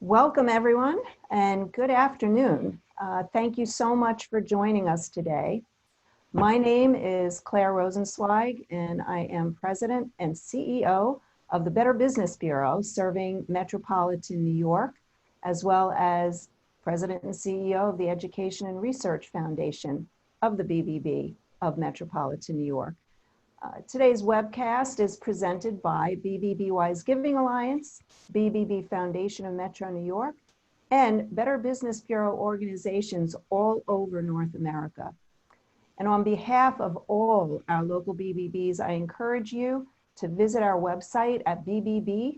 Welcome everyone and good afternoon. Thank you so much for joining us today. My name is Claire Rosenzweig and I am President and CEO of the Better Business Bureau serving Metropolitan New York, as well as President and CEO of the Education and Research Foundation of the BBB of Metropolitan New York. Today's webcast is presented by BBB Wise Giving Alliance, BBB Foundation of Metro New York, and Better Business Bureau organizations all over North America. And on behalf of all our local BBBs, I encourage you to visit our website at bbb.org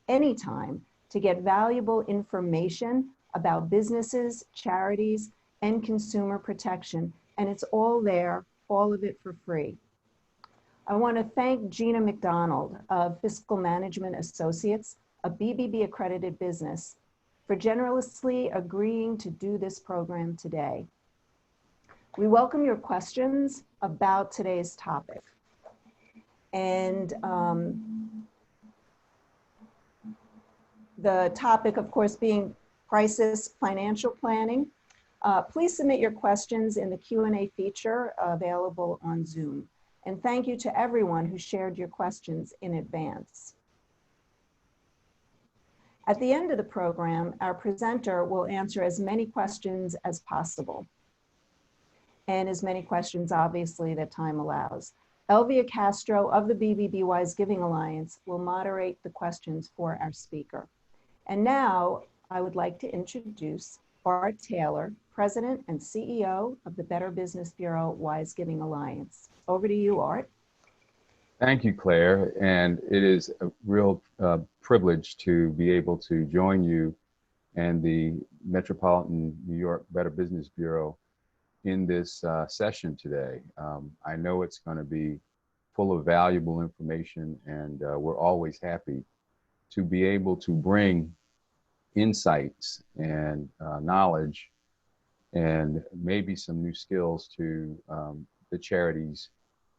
anytime to get valuable information about businesses, charities, and consumer protection. And it's all there, all of it for free. I want to thank Gina McDonald of Fiscal Management Associates, a BBB accredited business, for generously agreeing to do this program today. We welcome your questions about today's topic. And the topic, of course, being crisis financial planning. Please submit your questions in the Q&A feature available on Zoom. And thank you to everyone who shared your questions in advance. At the end of the program, our presenter will answer as many questions as possible. And as many questions, obviously, that time allows. Elvia Castro of the BBB Wise Giving Alliance will moderate the questions for our speaker. And now I would like to introduce Art Taylor, President and CEO of the Better Business Bureau Wise Giving Alliance. Over to you, Art. Thank you, Claire. And it is a real privilege to be able to join you and the Metropolitan New York Better Business Bureau in this session today. I know it's going to be full of valuable information, and we're always happy to be able to bring insights and knowledge and maybe some new skills to the charities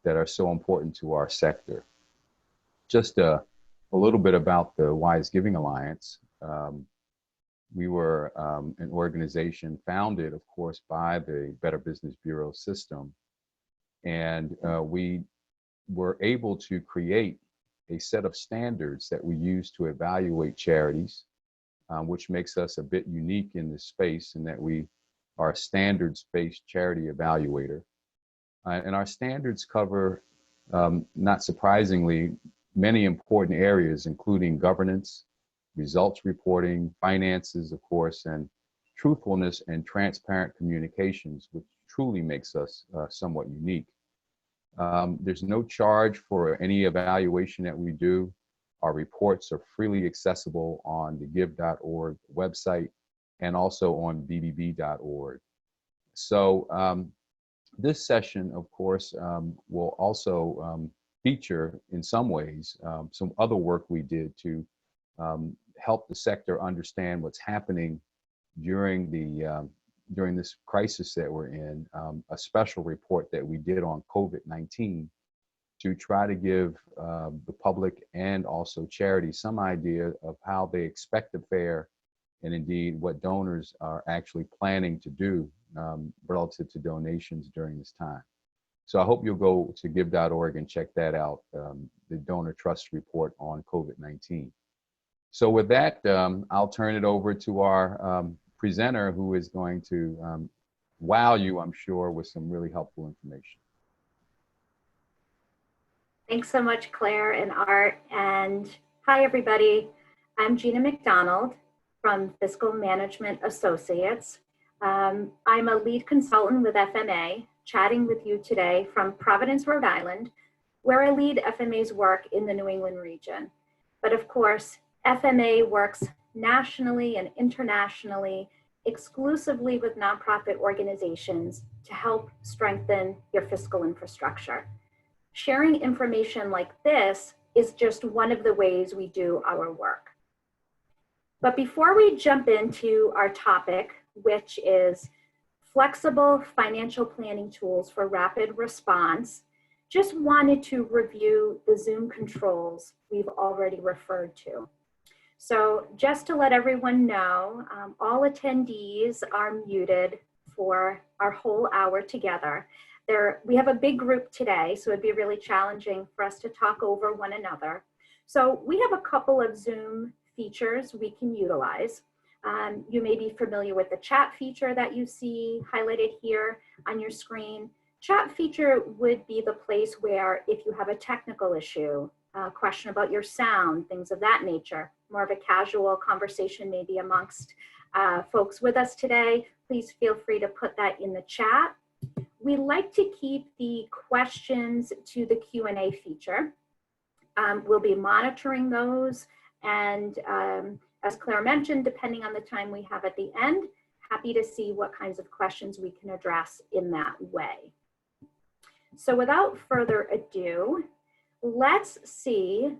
that are so important to our sector. Just a little bit about the Wise Giving Alliance. We were an organization founded, of course, by the Better Business Bureau system. And we were able to create a set of standards that we use to evaluate charities, which makes us a bit unique in this space in that we are a standards-based charity evaluator. And our standards cover, not surprisingly, many important areas, including governance, results reporting, finances, of course, and truthfulness and transparent communications, which truly makes us somewhat unique. There's no charge for any evaluation that we do. Our reports are freely accessible on the give.org website and also on bbb.org. So this session, of course, will also feature, in some ways, some other work we did to help the sector understand what's happening during this crisis that we're in. A special report that we did on COVID-19 to try to give the public and also charities some idea of how they expect to fare, and indeed what donors are actually planning to do relative to donations during this time. So I hope you'll go to give.org and check that out, the Donor Trust Report on COVID-19. So with that, I'll turn it over to our presenter, who is going to wow you, I'm sure, with some really helpful information. Thanks so much, Claire and Art. And hi, everybody. I'm Gina McDonald from Fiscal Management Associates. I'm a lead consultant with FMA, chatting with you today from Providence, Rhode Island, where I lead FMA's work in the New England region. But of course, FMA works nationally and internationally, exclusively with nonprofit organizations to help strengthen your fiscal infrastructure. Sharing information like this is just one of the ways we do our work. But before we jump into our topic, which is flexible financial planning tools for rapid response, just wanted to review the Zoom controls we've already referred to. So just to let everyone know, all attendees are muted for our whole hour together. We have a big group today, so it'd be really challenging for us to talk over one another. So we have a couple of Zoom features we can utilize. You may be familiar with the chat feature that you see highlighted here on your screen. Chat feature would be the place where if you have a technical issue, a question about your sound, things of that nature, more of a casual conversation maybe amongst folks with us today, please feel free to put that in the chat. We like to keep the questions to the Q&A feature. We'll be monitoring those, and as Claire mentioned, depending on the time we have at the end, happy to see what kinds of questions we can address in that way. So without further ado, let's see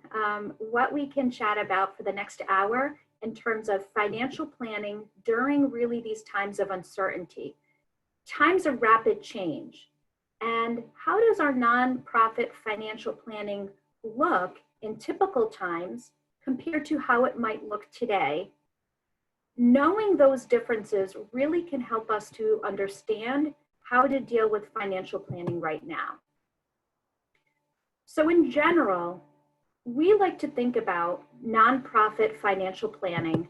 what we can chat about for the next hour in terms of financial planning during really these times of uncertainty, times of rapid change. And how does our nonprofit financial planning look in typical times compared to how it might look today? Knowing those differences really can help us to understand how to deal with financial planning right now. So in general, we like to think about nonprofit financial planning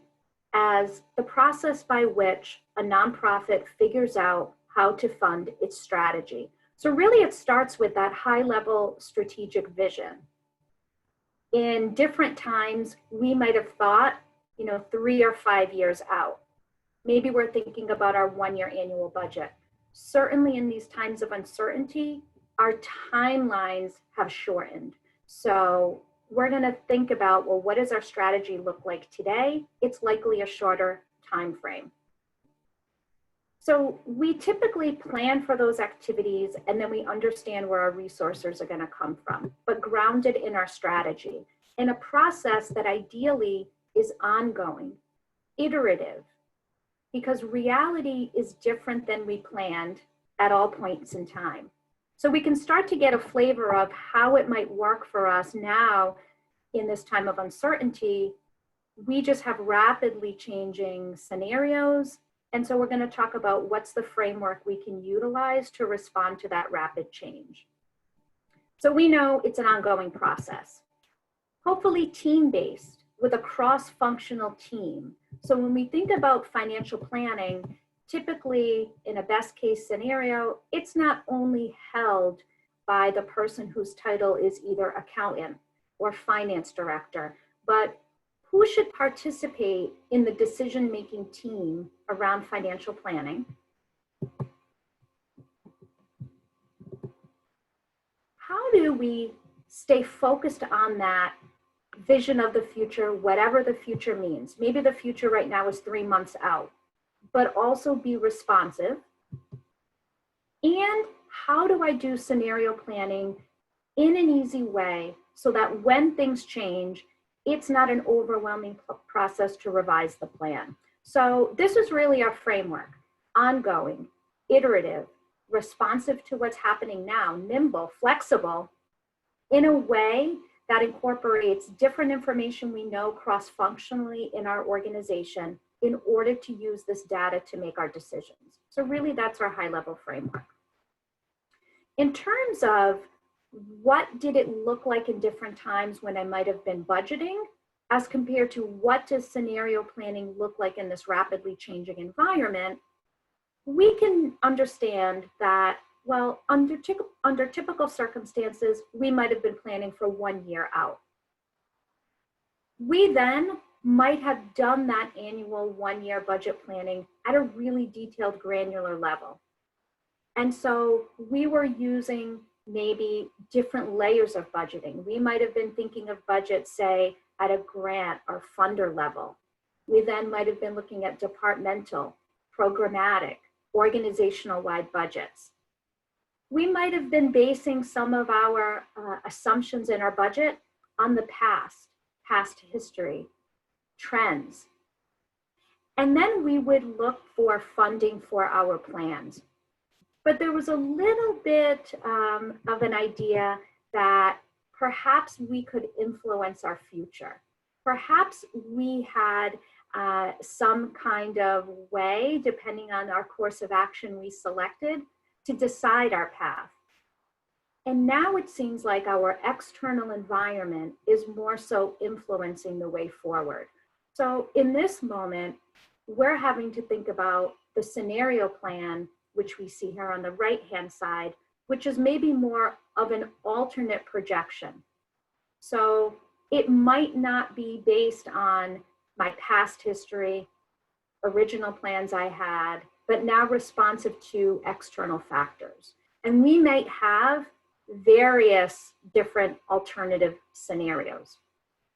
as the process by which a nonprofit figures out how to fund its strategy. So really it starts with that high-level strategic vision. In different times, we might have thought, 3 or 5 years out. Maybe we're thinking about our one-year annual budget. Certainly in these times of uncertainty, our timelines have shortened. So we're going to think about, well, what does our strategy look like today? It's likely a shorter time frame. So we typically plan for those activities and then we understand where our resources are going to come from, but grounded in our strategy, in a process that ideally is ongoing, iterative, because reality is different than we planned at all points in time. So we can start to get a flavor of how it might work for us now in this time of uncertainty. We just have rapidly changing scenarios. And so we're going to talk about what's the framework we can utilize to respond to that rapid change. So we know it's an ongoing process, hopefully team-based with a cross-functional team. So when we think about financial planning, typically in a best case scenario, it's not only held by the person whose title is either accountant or finance director, but who should participate in the decision-making team around financial planning? How do we stay focused on that vision of the future, whatever the future means? Maybe the future right now is 3 months out, but also be responsive. And how do I do scenario planning in an easy way so that when things change, it's not an overwhelming process to revise the plan? So this is really our framework: ongoing, iterative, responsive to what's happening now, nimble, flexible, in a way that incorporates different information we know cross-functionally in our organization in order to use this data to make our decisions. So really that's our high-level framework. In terms of what did it look like in different times when I might have been budgeting, as compared to what does scenario planning look like in this rapidly changing environment, we can understand that, well, under typical circumstances, we might have been planning for 1 year out. We then might have done that annual 1 year budget planning at a really detailed granular level. And so we were using maybe different layers of budgeting. We might have been thinking of budget, say, at a grant or funder level. We then might have been looking at departmental, programmatic, organizational-wide budgets. We might have been basing some of our assumptions in our budget on the past history, trends. And then we would look for funding for our plans. But there was a little bit of an idea that perhaps we could influence our future. perhaps we had some kind of way, depending on our course of action we selected, to decide our path. And now it seems like our external environment is more so influencing the way forward. So in this moment, we're having to think about the scenario plan, which we see here on the right-hand side, which is maybe more of an alternate projection. So it might not be based on my past history, original plans I had, but now responsive to external factors. And we might have various different alternative scenarios.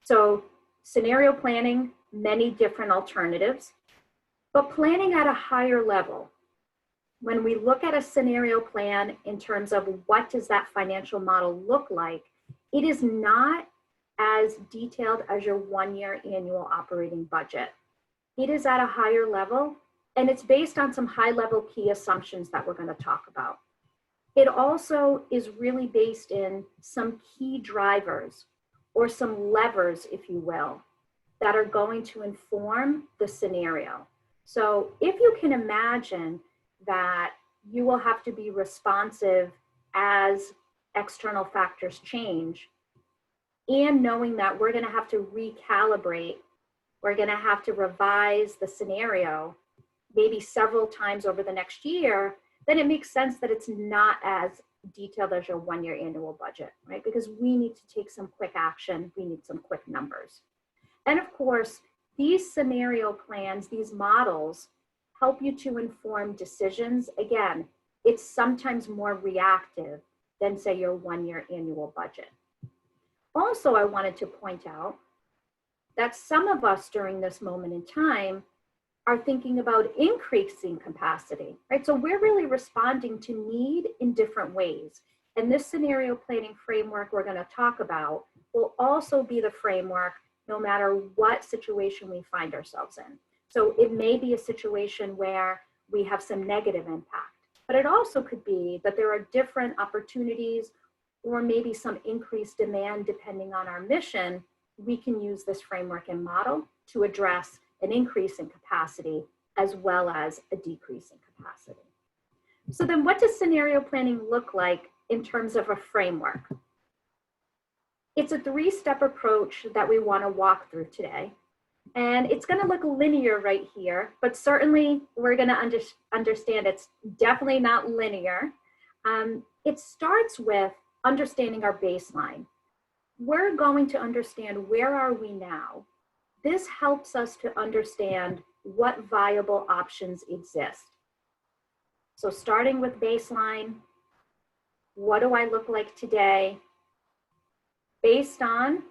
So scenario planning, many different alternatives, but planning at a higher level. When we look at a scenario plan in terms of what does that financial model look like, it is not as detailed as your one-year annual operating budget. It is at a higher level, and it's based on some high-level key assumptions that we're going to talk about. It also is really based in some key drivers or some levers, if you will, that are going to inform the scenario. So if you can imagine that you will have to be responsive as external factors change, and knowing that we're going to have to recalibrate, we're going to have to revise the scenario maybe several times over the next year, then it makes sense that it's not as detailed as your one-year annual budget, right? Because we need to take some quick action, we need some quick numbers. And of course, these scenario plans, these models, help you to inform decisions. Again, it's sometimes more reactive than, say, your one-year annual budget. Also, I wanted to point out that some of us during this moment in time are thinking about increasing capacity, right? So we're really responding to need in different ways. And this scenario planning framework we're going to talk about will also be the framework no matter what situation we find ourselves in. So it may be a situation where we have some negative impact, but it also could be that there are different opportunities or maybe some increased demand depending on our mission. We can use this framework and model to address an increase in capacity as well as a decrease in capacity. So then what does scenario planning look like in terms of a framework? It's a three-step approach that we want to walk through today. And it's going to look linear right here, but certainly we're going to understand it's definitely not linear. It starts with understanding our baseline. We're going to understand where are we now. This helps us to understand what viable options exist. So starting with baseline, what do I look like today? Based on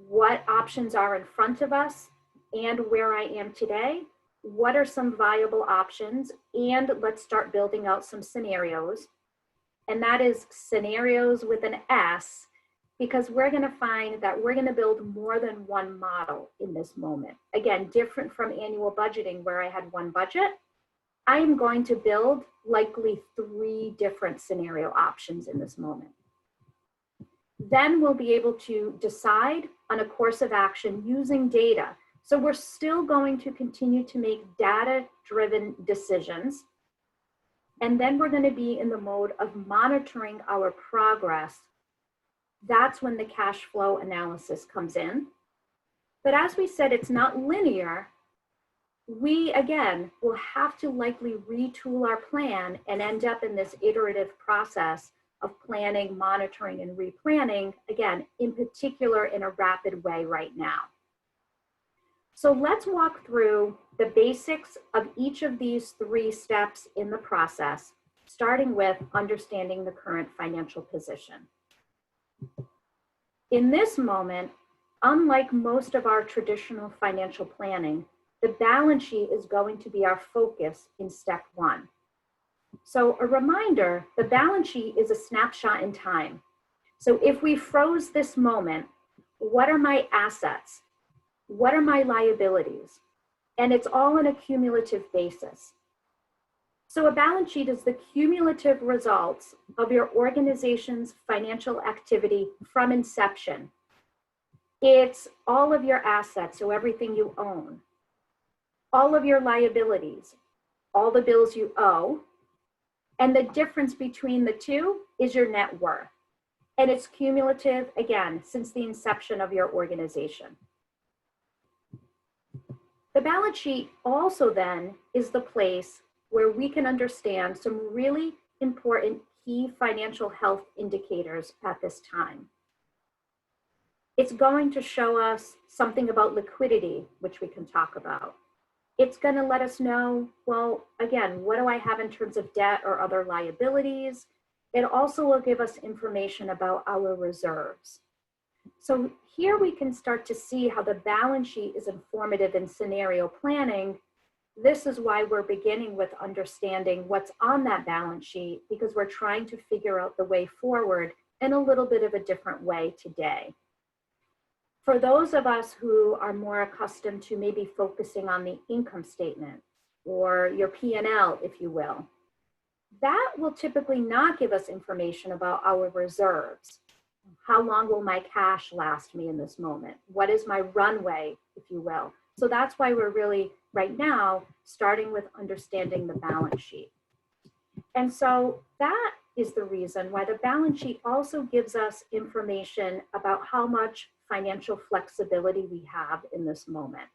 what options are in front of us and where I am today, what are some viable options? And let's start building out some scenarios. And that is scenarios with an S, because we're going to find that we're going to build more than one model in this moment. Again, different from annual budgeting where I had one budget. I am going to build likely 3 different scenario options in this moment. Then we'll be able to decide on a course of action using data. So we're still going to continue to make data-driven decisions. And then we're going to be in the mode of monitoring our progress. That's when the cash flow analysis comes in. But as we said, it's not linear. We, again, will have to likely retool our plan and end up in this iterative process of planning, monitoring, and replanning, again, in particular in a rapid way right now. So let's walk through the basics of each of these 3 steps in the process, starting with understanding the current financial position. In this moment, unlike most of our traditional financial planning, the balance sheet is going to be our focus in step 1. So a reminder, the balance sheet is a snapshot in time. So if we froze this moment, what are my assets? What are my liabilities? And it's all on a cumulative basis. So a balance sheet is the cumulative results of your organization's financial activity from inception. It's all of your assets, so everything you own, all of your liabilities, all the bills you owe, and the difference between the two is your net worth. And it's cumulative, again, since the inception of your organization. The balance sheet also then is the place where we can understand some really important key financial health indicators at this time. It's going to show us something about liquidity, which we can talk about. It's going to let us know, well, again, what do I have in terms of debt or other liabilities? It also will give us information about our reserves. So here we can start to see how the balance sheet is informative in scenario planning. This is why we're beginning with understanding what's on that balance sheet, because we're trying to figure out the way forward in a little bit of a different way today. For those of us who are more accustomed to maybe focusing on the income statement or your P&L, if you will, that will typically not give us information about our reserves. How long will my cash last me in this moment? What is my runway, if you will? So that's why we're really right now starting with understanding the balance sheet. And so that is the reason why the balance sheet also gives us information about how much financial flexibility we have in this moment.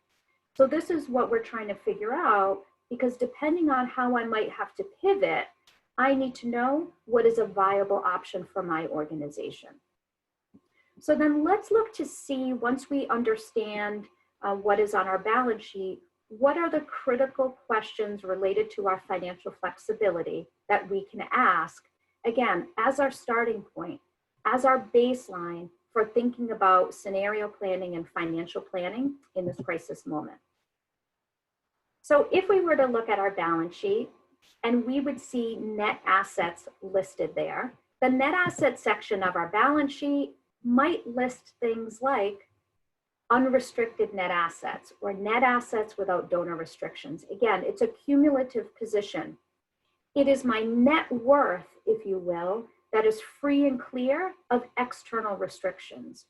So this is what we're trying to figure out, because depending on how I might have to pivot, I need to know what is a viable option for my organization. So then let's look to see, once we understand what is on our balance sheet, what are the critical questions related to our financial flexibility that we can ask, again, as our starting point, as our baseline for thinking about scenario planning and financial planning in this crisis moment. So if we were to look at our balance sheet and we would see net assets listed there, the net asset section of our balance sheet might list things like unrestricted net assets or net assets without donor restrictions. Again, it's a cumulative position. It is my net worth, if you will, that is free and clear of external restrictions.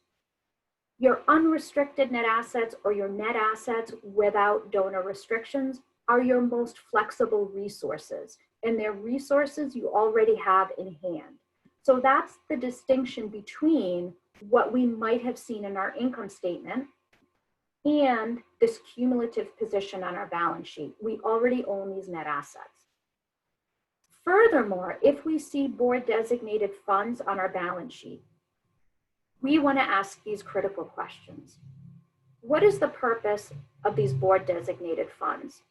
Your unrestricted net assets or your net assets without donor restrictions are your most flexible resources, and they're resources you already have in hand. So that's the distinction between what we might have seen in our income statement and this cumulative position on our balance sheet. We already own these net assets. Furthermore, if we see board designated funds on our balance sheet, we want to ask these critical questions. What is the purpose of these board designated funds?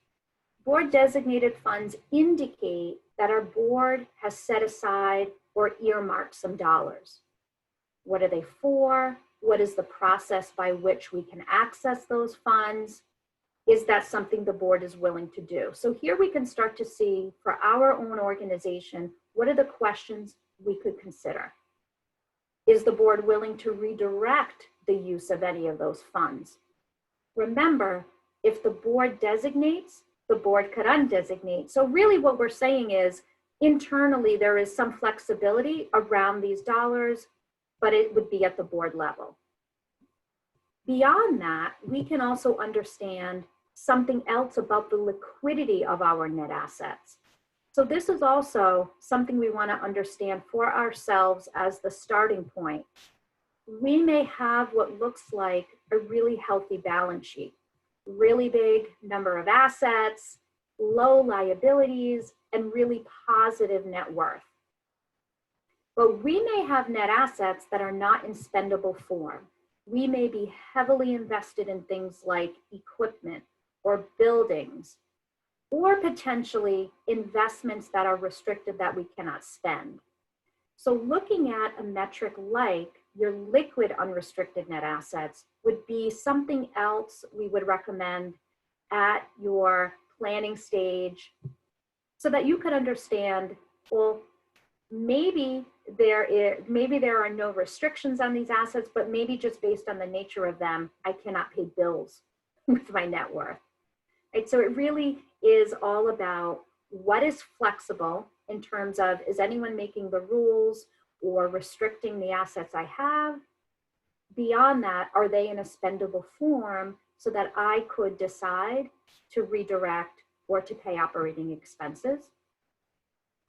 Board designated funds indicate that our board has set aside or earmarked some dollars. What are they for? What is the process by which we can access those funds? Is that something the board is willing to do? So here we can start to see, for our own organization, what are the questions we could consider? Is the board willing to redirect the use of any of those funds? Remember, if the board designates, the board could undesignate. So really what we're saying is, internally, there is some flexibility around these dollars, but it would be at the board level. Beyond that, we can also understand something else about the liquidity of our net assets. So this is also something we want to understand for ourselves as the starting point. We may have what looks like a really healthy balance sheet, really big number of assets, low liabilities, and really positive net worth. But we may have net assets that are not in spendable form. We may be heavily invested in things like equipment or buildings, or potentially investments that are restricted that we cannot spend. So looking at a metric like your liquid unrestricted net assets would be something else we would recommend at your planning stage, so that you could understand, well, maybe there are no restrictions on these assets, but maybe just based on the nature of them, I cannot pay bills with my net worth. Right? So it really is all about what is flexible in terms of, is anyone making the rules or restricting the assets I have? beyond that, are they in a spendable form so that I could decide to redirect or to pay operating expenses?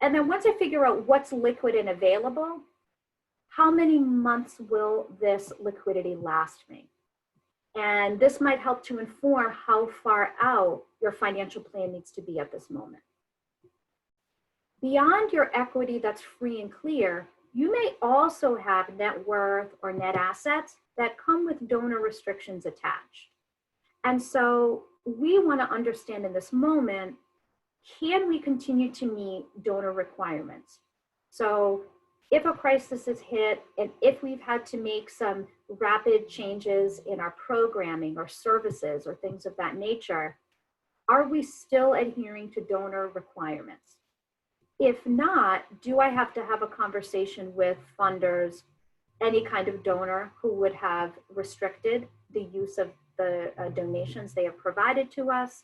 And then once I figure out what's liquid and available, how many months will this liquidity last me? And this might help to inform how far out your financial plan needs to be at this moment. Beyond your equity that's free and clear, you may also have net worth or net assets that come with donor restrictions attached. And so we want to understand in this moment, can we continue to meet donor requirements? So if a crisis is hit and if we've had to make some rapid changes in our programming or services or things of that nature, are we still adhering to donor requirements? If not, do I have to have a conversation with funders, any kind of donor who would have restricted the use of the donations they have provided to us?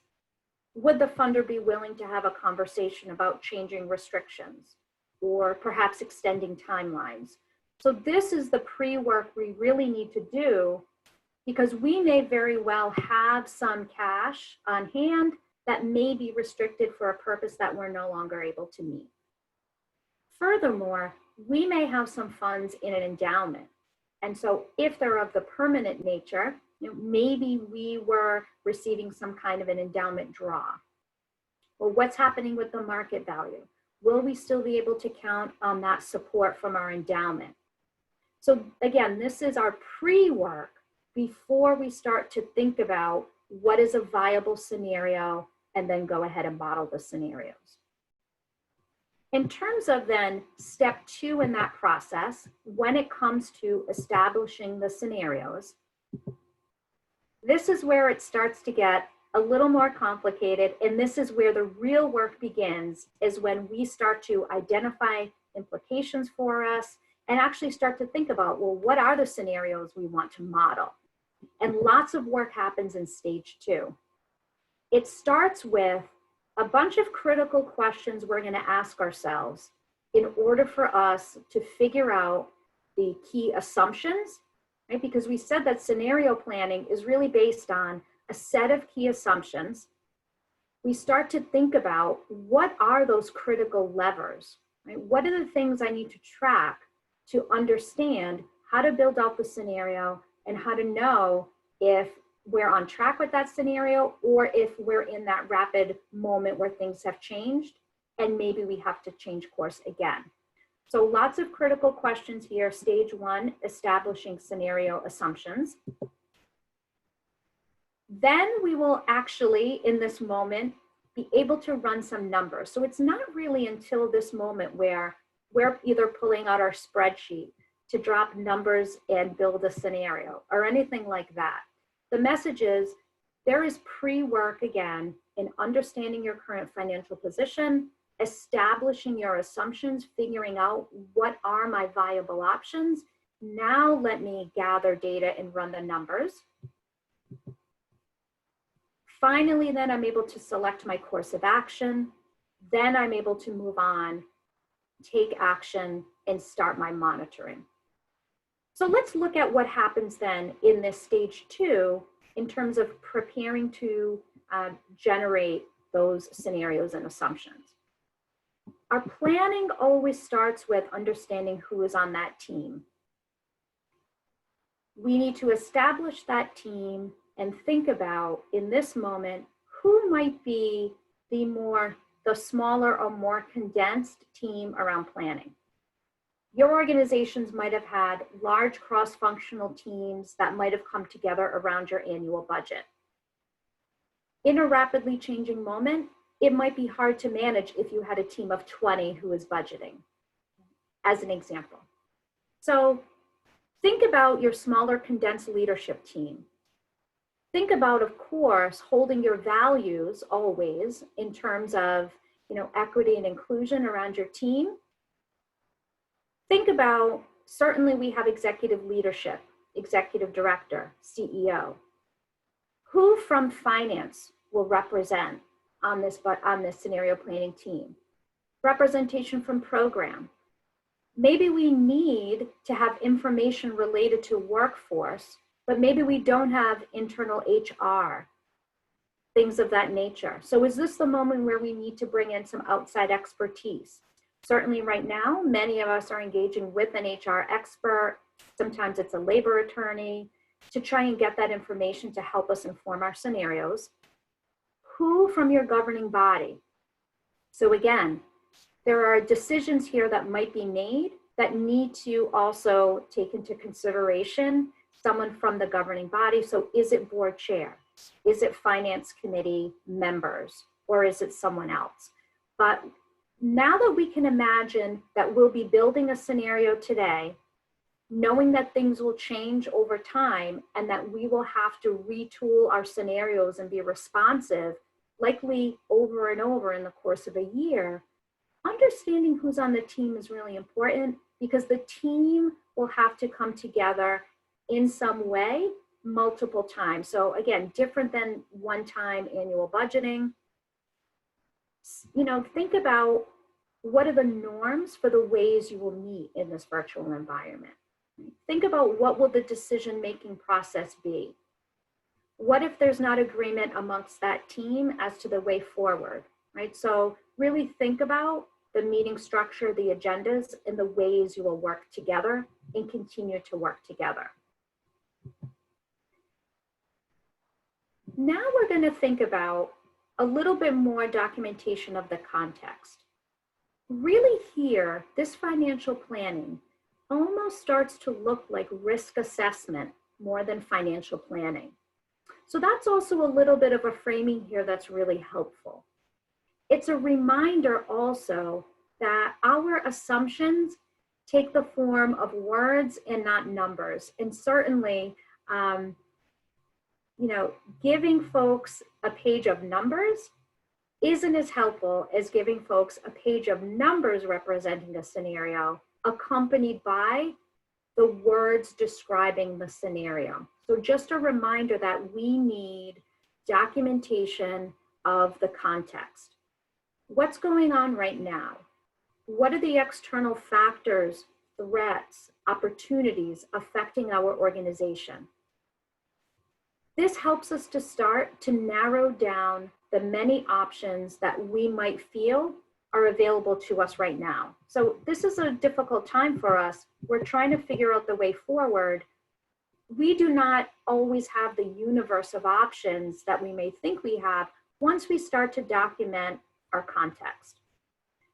Would the funder be willing to have a conversation about changing restrictions or perhaps extending timelines? So this is the pre-work we really need to do, because we may very well have some cash on hand that may be restricted for a purpose that we're no longer able to meet. Furthermore, we may have some funds in an endowment. And so if they're of the permanent nature, maybe we were receiving some kind of an endowment draw. Well, what's happening with the market value? Will we still be able to count on that support from our endowment? So again, this is our pre-work before we start to think about what is a viable scenario and then go ahead and model the scenarios. In terms of then step 2 in that process, when it comes to establishing the scenarios, this is where it starts to get a little more complicated, and this is where the real work begins, is when we start to identify implications for us and actually start to think about, well, what are the scenarios we want to model? And lots of work happens in stage 2. It starts with a bunch of critical questions we're going to ask ourselves in order for us to figure out the key assumptions, right? Because we said that scenario planning is really based on a set of key assumptions. We start to think about, what are those critical levers, right? What are the things I need to track to understand how to build out the scenario and how to know if we're on track with that scenario or if we're in that rapid moment where things have changed and maybe we have to change course again. So lots of critical questions here. Stage 1, establishing scenario assumptions. Then we will actually, in this moment, be able to run some numbers. So it's not really until this moment where we're either pulling out our spreadsheet to drop numbers and build a scenario or anything like that. The message is, there is pre-work again in understanding your current financial position, establishing your assumptions, figuring out what are my viable options. Now let me gather data and run the numbers. Finally, then I'm able to select my course of action. Then I'm able to move on, take action, and start my monitoring. So let's look at what happens then in this stage 2 in terms of preparing to generate those scenarios and assumptions. Our planning always starts with understanding who is on that team. We need to establish that team and think about, in this moment, who might be the smaller or more condensed team around planning. Your organizations might have had large cross-functional teams that might have come together around your annual budget. In a rapidly changing moment, it might be hard to manage if you had a team of 20 who is budgeting, as an example. So think about your smaller condensed leadership team. Think about, of course, holding your values always in terms of, equity and inclusion around your team. Think about, certainly we have executive leadership, executive director, CEO. Who from finance will represent on this scenario planning team? Representation from program. Maybe we need to have information related to workforce, but maybe we don't have internal HR, things of that nature. So is this the moment where we need to bring in some outside expertise? Certainly right now, many of us are engaging with an HR expert. Sometimes it's a labor attorney to try and get that information to help us inform our scenarios. Who from your governing body? So again, there are decisions here that might be made that need to also take into consideration someone from the governing body. So is it board chair? Is it finance committee members? Or is it someone else? But now that we can imagine that we'll be building a scenario today, knowing that things will change over time and that we will have to retool our scenarios and be responsive, likely over and over in the course of a year, understanding who's on the team is really important because the team will have to come together in some way multiple times. So again, different than one-time annual budgeting. You know, think about what are the norms for the ways you will meet in this virtual environment. Think about what will the decision-making process be? What if there's not agreement amongst that team as to the way forward, right? So really think about the meeting structure, the agendas, and the ways you will work together and continue to work together. Now we're going to think about a little bit more documentation of the context. Really here, this financial planning almost starts to look like risk assessment more than financial planning. So that's also a little bit of a framing here that's really helpful. It's a reminder also that our assumptions take the form of words and not numbers. And certainly, you know, giving folks a page of numbers isn't as helpful as giving folks a page of numbers representing a scenario accompanied by the words describing the scenario. So just a reminder that we need documentation of the context. What's going on right now? What are the external factors, threats, opportunities affecting our organization? This helps us to start to narrow down the many options that we might feel are available to us right now. So this is a difficult time for us. We're trying to figure out the way forward. We do not always have the universe of options that we may think we have once we start to document our context.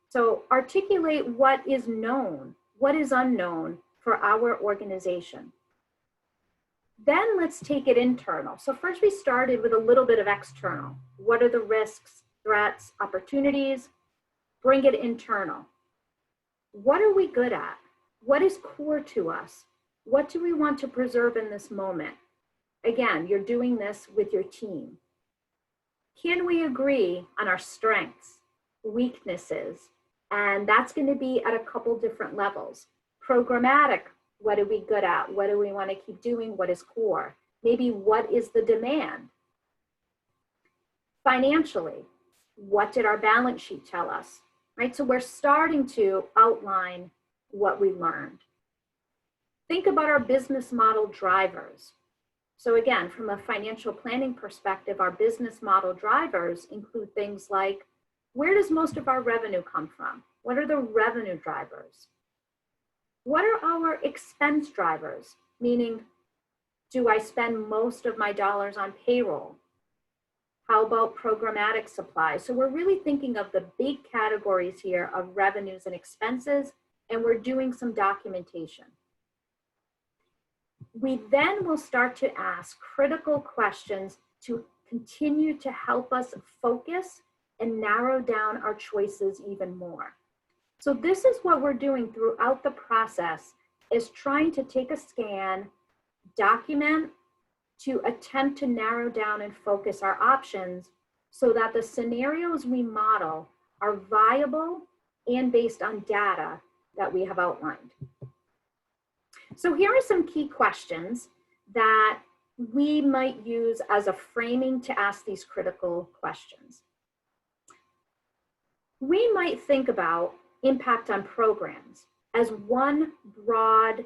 So articulate what is known, what is unknown for our organization. Then let's take it internal. So first we started with a little bit of external. What are the risks, threats, opportunities? Bring it internal. What are we good at? What is core to us? What do we want to preserve in this moment? Again, you're doing this with your team. Can we agree on our strengths, weaknesses? And that's going to be at a couple different levels. Programmatic, what are we good at? What do we want to keep doing? What is core? Maybe what is the demand? Financially, what did our balance sheet tell us? Right? So we're starting to outline what we learned. Think about our business model drivers. So again, from a financial planning perspective, our business model drivers include things like, where does most of our revenue come from? What are the revenue drivers? What are our expense drivers? Meaning, do I spend most of my dollars on payroll? How about programmatic supplies? So we're really thinking of the big categories here of revenues and expenses, and we're doing some documentation. We then will start to ask critical questions to continue to help us focus and narrow down our choices even more. So this is what we're doing throughout the process, is trying to take a scan, document, to attempt to narrow down and focus our options so that the scenarios we model are viable and based on data that we have outlined. So here are some key questions that we might use as a framing to ask these critical questions. We might think about impact on programs. as one broad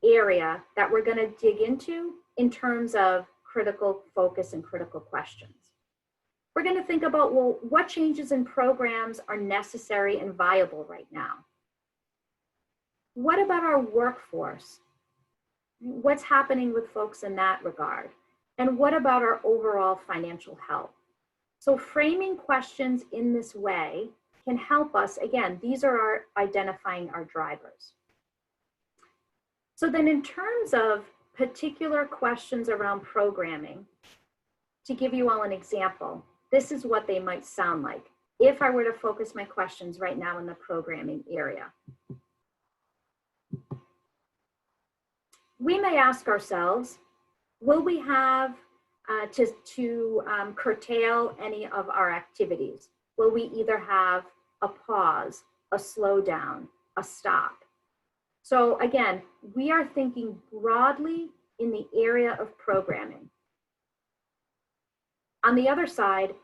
area that we're going to dig into in terms of critical focus and critical questions. We're going to think about, well, what changes in programs are necessary and viable right now? What about our workforce? What's happening with folks in that regard? And what about our overall financial health? So framing questions in this way can help us. Again, these are our identifying our drivers. So then in terms of particular questions around programming, to give you all an example, this is what they might sound like if I were to focus my questions right now in the programming area. We may ask ourselves, will we have to curtail any of our activities? Will we either have a pause, a slowdown, a stop? So again, we are thinking broadly in the area of programming. On the other side,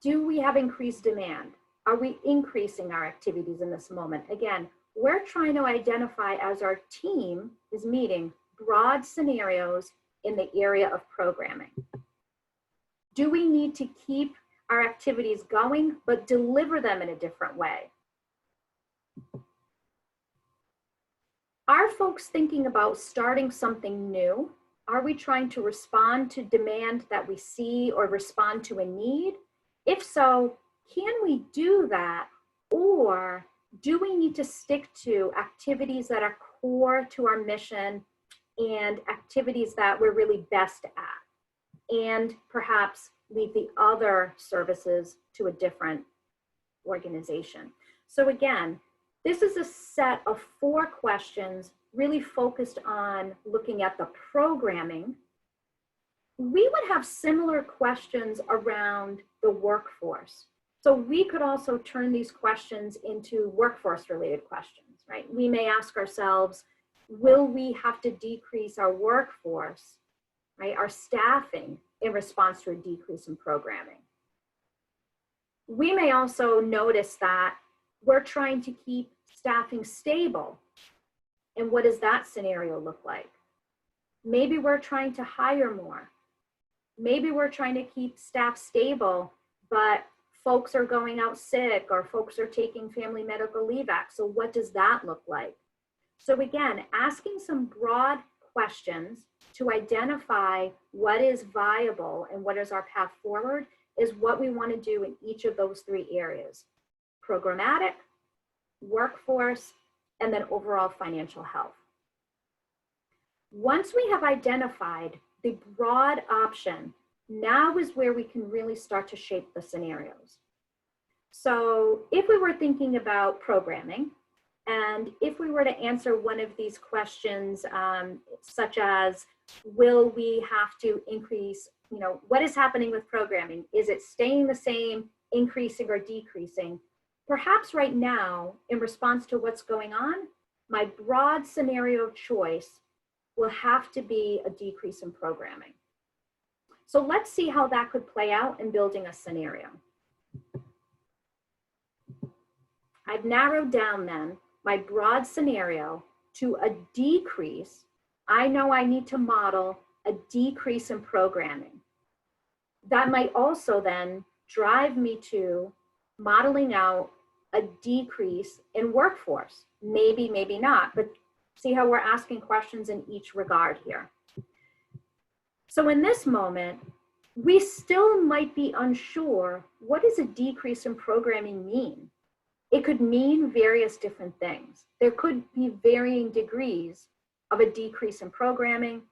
do we have increased demand? Are we increasing our activities in this moment? Again, we're trying to identify, as our team is meeting, broad scenarios in the area of programming. Do we need to keep our activities going, but deliver them in a different way? Are folks thinking about starting something new? Are we trying to respond to demand that we see or respond to a need? If so, can we do that? Or do we need to stick to activities that are core to our mission and activities that we're really best at, and perhaps leave the other services to a different organization? So again, this is a set of 4 questions really focused on looking at the programming. We would have similar questions around the workforce. So we could also turn these questions into workforce related questions, right? We may ask ourselves, will we have to decrease our workforce, right, our staffing, in response to a decrease in programming? We may also notice that we're trying to keep staffing stable. And what does that scenario look like? Maybe we're trying to hire more. Maybe we're trying to keep staff stable, but folks are going out sick or folks are taking family medical leave act. So what does that look like? So again, asking some broad questions to identify what is viable and what is our path forward is what we want to do in each of those 3 areas: programmatic, workforce, and then overall financial health. Once we have identified the broad option, now is where we can really start to shape the scenarios. So if we were thinking about programming, and if we were to answer one of these questions, such as, will we have to increase, what is happening with programming? Is it staying the same, increasing, or decreasing? Perhaps right now, in response to what's going on, my broad scenario of choice will have to be a decrease in programming. So let's see how that could play out in building a scenario. I've narrowed down then my broad scenario to a decrease. I know I need to model a decrease in programming. That might also then drive me to modeling out a decrease in workforce. Maybe, maybe not, but see how we're asking questions in each regard here. So in this moment, we still might be unsure, what does a decrease in programming mean? It could mean various different things. There could be varying degrees of a decrease in programming.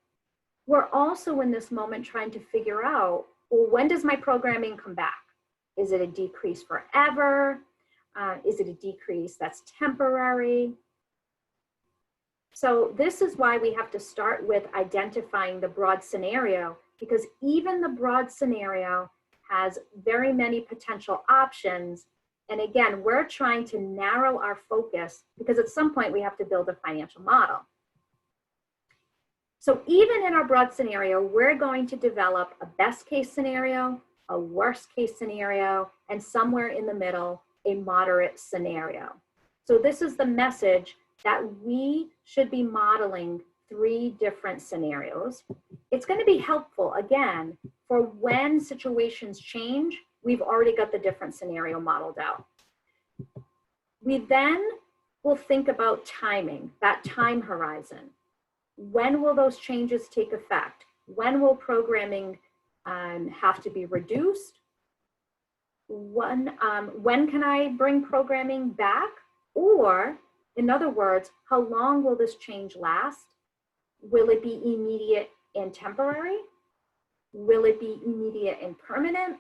We're also in this moment trying to figure out, well, when does my programming come back? Is it a decrease forever? Is it a decrease that's temporary? So this is why we have to start with identifying the broad scenario, because even the broad scenario has very many potential options. And again, we're trying to narrow our focus because at some point we have to build a financial model. So even in our broad scenario, we're going to develop a best case scenario, a worst case scenario, and somewhere in the middle, a moderate scenario. So this is the message that we should be modeling 3 different scenarios. It's going to be helpful, again, for when situations change, we've already got the different scenario modeled out. We then will think about timing, that time horizon. When will those changes take effect? When will programming have to be reduced? When can I bring programming back? Or, in other words, how long will this change last? Will it be immediate and temporary? Will it be immediate and permanent?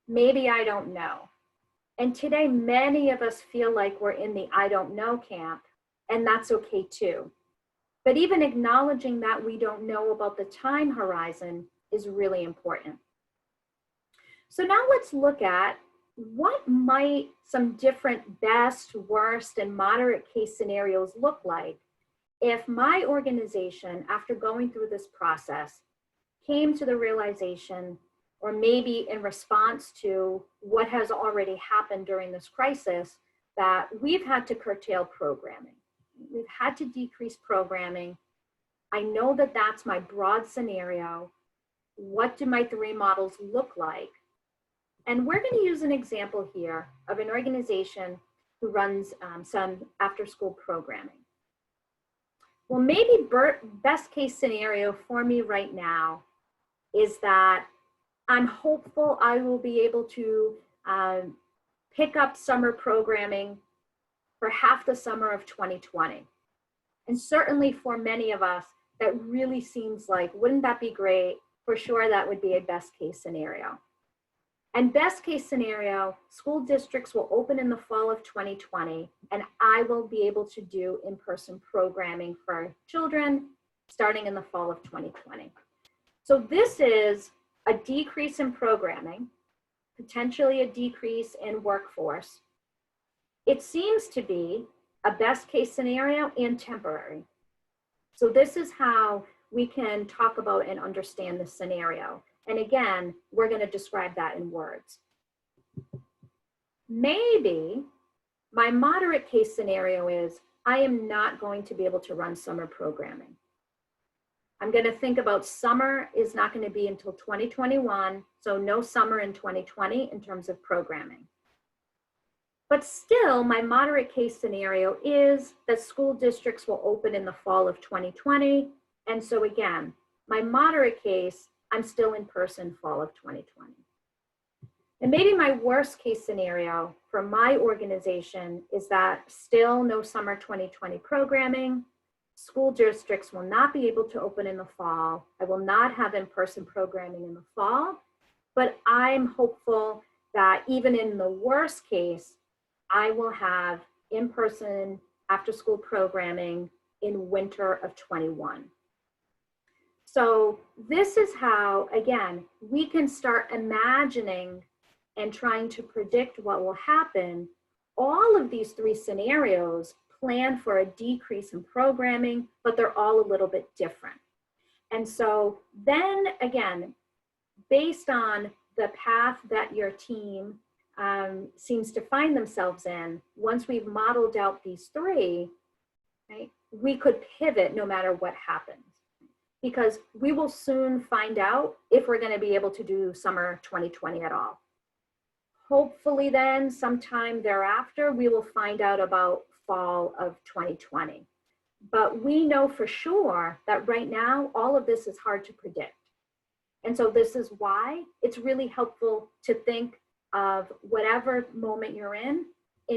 Maybe I don't know. And today, many of us feel like we're in the I don't know camp, and that's okay too. But even acknowledging that we don't know about the time horizon is really important. So now let's look at what might some different best, worst, and moderate case scenarios look like if my organization, after going through this process, came to the realization, or maybe in response to what has already happened during this crisis, that we've had to curtail programming. We've had to decrease programming. I know that that's my broad scenario. What do my 3 models look like? And we're going to use an example here of an organization who runs some after-school programming. Well, maybe best case scenario for me right now is that I'm hopeful I will be able to pick up summer programming for half the summer of 2020. And certainly for many of us, that really seems like, wouldn't that be great? For sure, that would be a best case scenario. And best case scenario, school districts will open in the fall of 2020, and I will be able to do in-person programming for children starting in the fall of 2020. So this is a decrease in programming, potentially a decrease in workforce. It seems to be a best case scenario and temporary. So this is how we can talk about and understand the scenario. And again, we're going to describe that in words. Maybe my moderate case scenario is I am not going to be able to run summer programming. I'm going to think about summer is not going to be until 2021, so no summer in 2020 in terms of programming. But still, my moderate case scenario is that school districts will open in the fall of 2020. And so again, my moderate case, I'm still in person fall of 2020. And maybe my worst case scenario for my organization is that still no summer 2020 programming. School districts will not be able to open in the fall. I will not have in-person programming in the fall, but I'm hopeful that even in the worst case, I will have in-person after-school programming in winter of 21. So this is how, again, we can start imagining and trying to predict what will happen. All of these 3 scenarios plan for a decrease in programming, but they're all a little bit different. And so then again, based on the path that your team seems to find themselves in, once we've modeled out these 3, right, we could pivot no matter what happens. Because we will soon find out if we're going to be able to do summer 2020 at all. Hopefully then, sometime thereafter, we will find out about fall of 2020. But we know for sure that right now, all of this is hard to predict. And so this is why it's really helpful to think of whatever moment you're in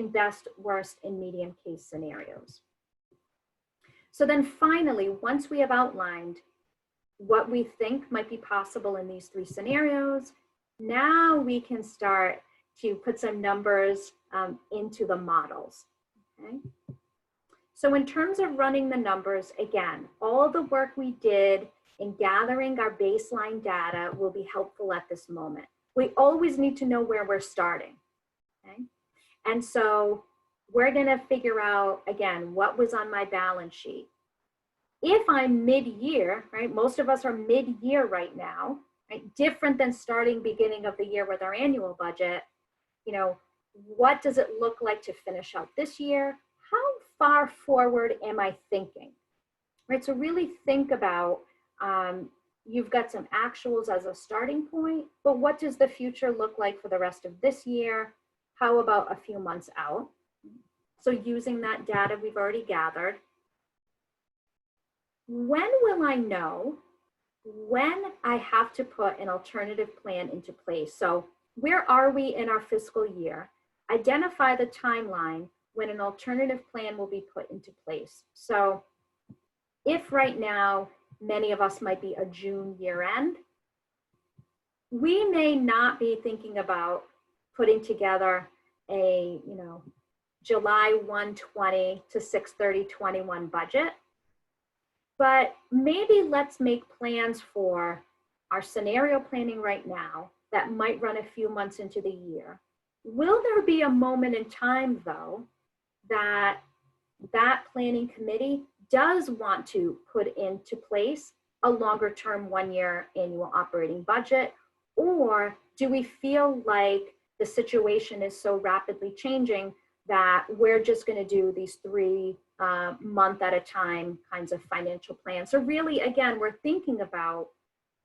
best, worst, and medium case scenarios. So then finally, once we have outlined what we think might be possible in these 3 scenarios, now we can start to put some numbers into the models, okay? So in terms of running the numbers, again, all the work we did in gathering our baseline data will be helpful at this moment. We always need to know where we're starting, okay? And so we're gonna figure out, again, what was on my balance sheet. If I'm mid-year, right, most of us are mid-year right now, right, different than starting beginning of the year with our annual budget, you know, what does it look like to finish out this year? far forward am I thinking? Right, so really think about, you've got some actuals as a starting point, but what does the future look like for the rest of this year? How about a few months out? So using that data we've already gathered. When will I know when I have to put an alternative plan into place? So where are we in our fiscal year? Identify the timeline when an alternative plan will be put into place. So if right now, many of us might be a June year end, we may not be thinking about putting together a, July 1/20 to 6/30/21 budget, but maybe let's make plans for our scenario planning right now that might run a few months into the year. Will there be a moment in time, though, that planning committee does want to put into place a longer term 1-year annual operating budget? Or do we feel like the situation is so rapidly changing that we're just going to do these 3 month at a time kinds of financial plans? So really, again, we're thinking about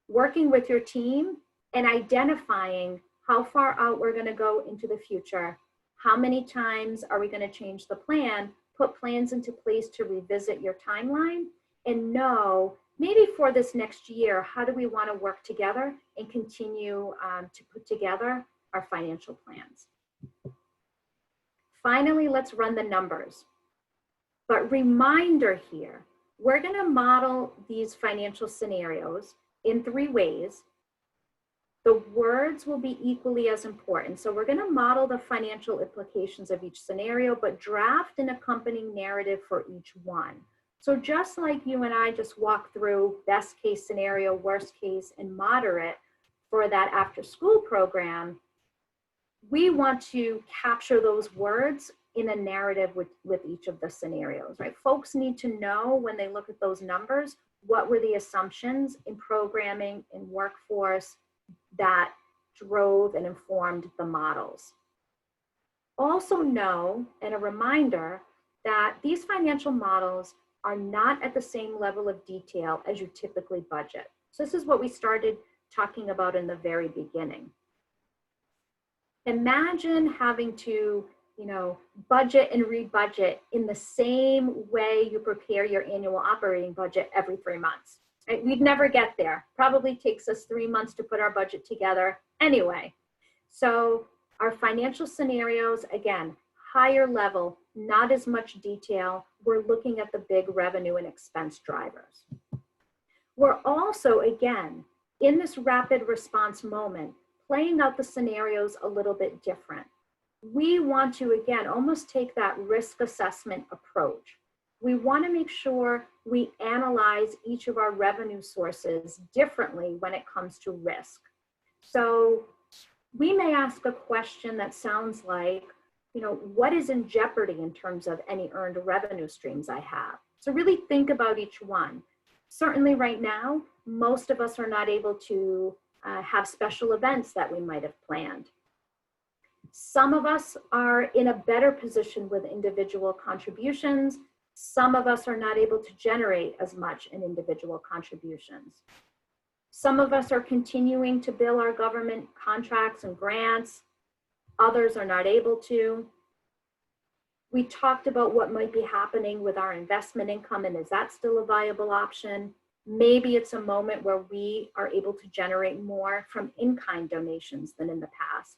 working with your team and identifying how far out we're going to go into the future. How many times are we going to change the plan? Put plans into place to revisit your timeline and know maybe for this next year, how do we want to work together and continue to put together our financial plans. Finally, let's run the numbers. But reminder here, we're going to model these financial scenarios in 3 ways. The words will be equally as important. So we're going to model the financial implications of each scenario, but draft an accompanying narrative for each one. So just like you and I just walked through best case scenario, worst case, and moderate for that after school program, we want to capture those words in a narrative with each of the scenarios, right? Folks need to know when they look at those numbers, what were the assumptions in programming and workforce that drove and informed the models. Also know, and a reminder, that these financial models are not at the same level of detail as you typically budget. So this is what we started talking about in the very beginning. Imagine having to, budget and rebudget in the same way you prepare your annual operating budget every 3 months. Right? We'd never get there. Probably takes us 3 months to put our budget together anyway. So our financial scenarios, again, higher level, not as much detail. We're looking at the big revenue and expense drivers. We're also, again, in this rapid response moment, playing out the scenarios a little bit different. We want to, again, almost take that risk assessment approach. We want to make sure we analyze each of our revenue sources differently when it comes to risk. So we may ask a question that sounds like, what is in jeopardy in terms of any earned revenue streams I have? So really think about each one. Certainly right now, most of us are not able to have special events that we might have planned. Some of us are in a better position with individual contributions. Some of us are not able to generate as much in individual contributions. Some of us are continuing to bill our government contracts and grants. Others are not able to. We talked about what might be happening with our investment income, and is that still a viable option? Maybe it's a moment where we are able to generate more from in-kind donations than in the past.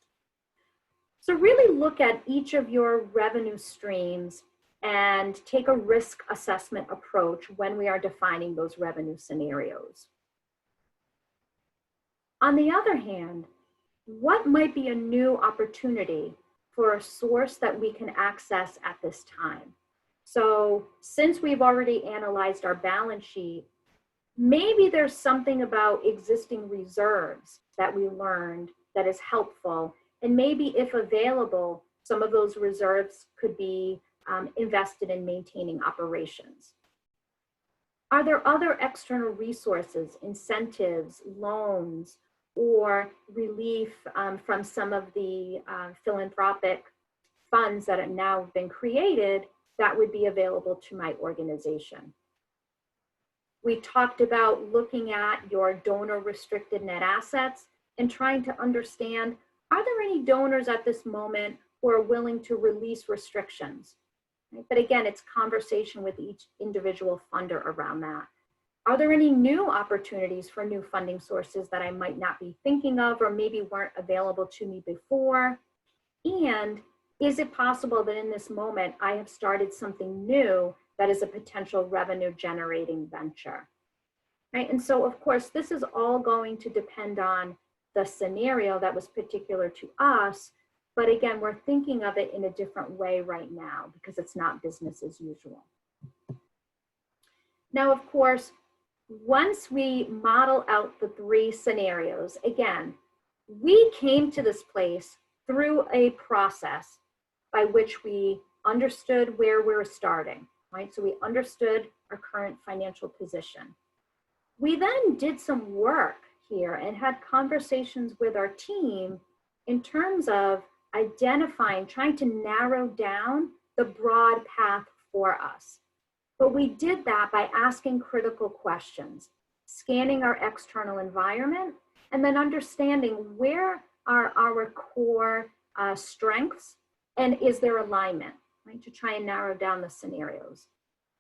So really look at each of your revenue streams and take a risk assessment approach when we are defining those revenue scenarios. On the other hand, what might be a new opportunity for a source that we can access at this time? So since we've already analyzed our balance sheet, maybe there's something about existing reserves that we learned that is helpful. And maybe if available, some of those reserves could be invested in maintaining operations. Are there other external resources, incentives, loans, or relief from some of the philanthropic funds that have now been created that would be available to my organization. We talked about looking at your donor restricted net assets and trying to understand, are there any donors at this moment who are willing to release restrictions? Right? But again, it's conversation with each individual funder around that. Are there any new opportunities for new funding sources that I might not be thinking of or maybe weren't available to me before? And is it possible that in this moment I have started something new that is a potential revenue generating venture? Right? And so of course, this is all going to depend on the scenario that was particular to us. But again, we're thinking of it in a different way right now because it's not business as usual. Now, of course, once we model out the 3 scenarios, again, we came to this place through a process by which we understood where we were starting, right? So we understood our current financial position. We then did some work here and had conversations with our team in terms of identifying, trying to narrow down the broad path for us. But we did that by asking critical questions, scanning our external environment, and then understanding where are our core strengths and is there alignment, right, to try and narrow down the scenarios.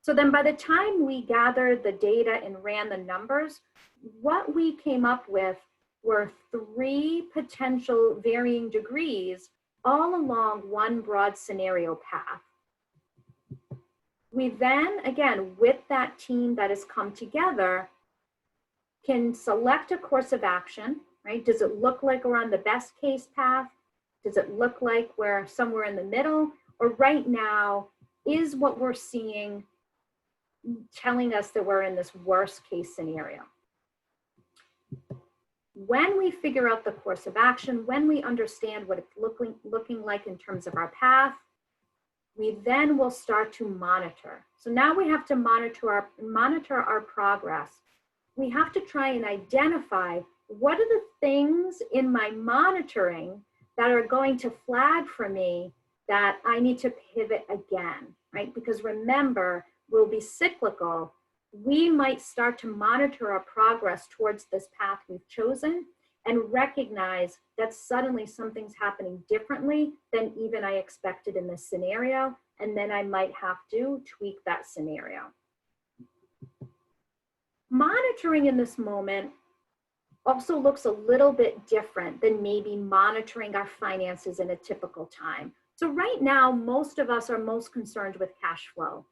So then by the time we gathered the data and ran the numbers, what we came up with were 3 potential varying degrees all along one broad scenario path. We then, again, with that team that has come together, can select a course of action, right? Does it look like we're on the best case path? Does it look like we're somewhere in the middle? Or right now, is what we're seeing telling us that we're in this worst case scenario? When we figure out the course of action, when we understand what it's looking like in terms of our path, we then will start to monitor. So now we have to monitor our progress. We have to try and identify what are the things in my monitoring that are going to flag for me that I need to pivot again, right? Because remember, we'll be cyclical. We might start to monitor our progress towards this path we've chosen and recognize that suddenly something's happening differently than even I expected in this scenario. And then I might have to tweak that scenario. Monitoring in this moment also looks a little bit different than maybe monitoring our finances in a typical time. So right now, most of us are most concerned with cash flow.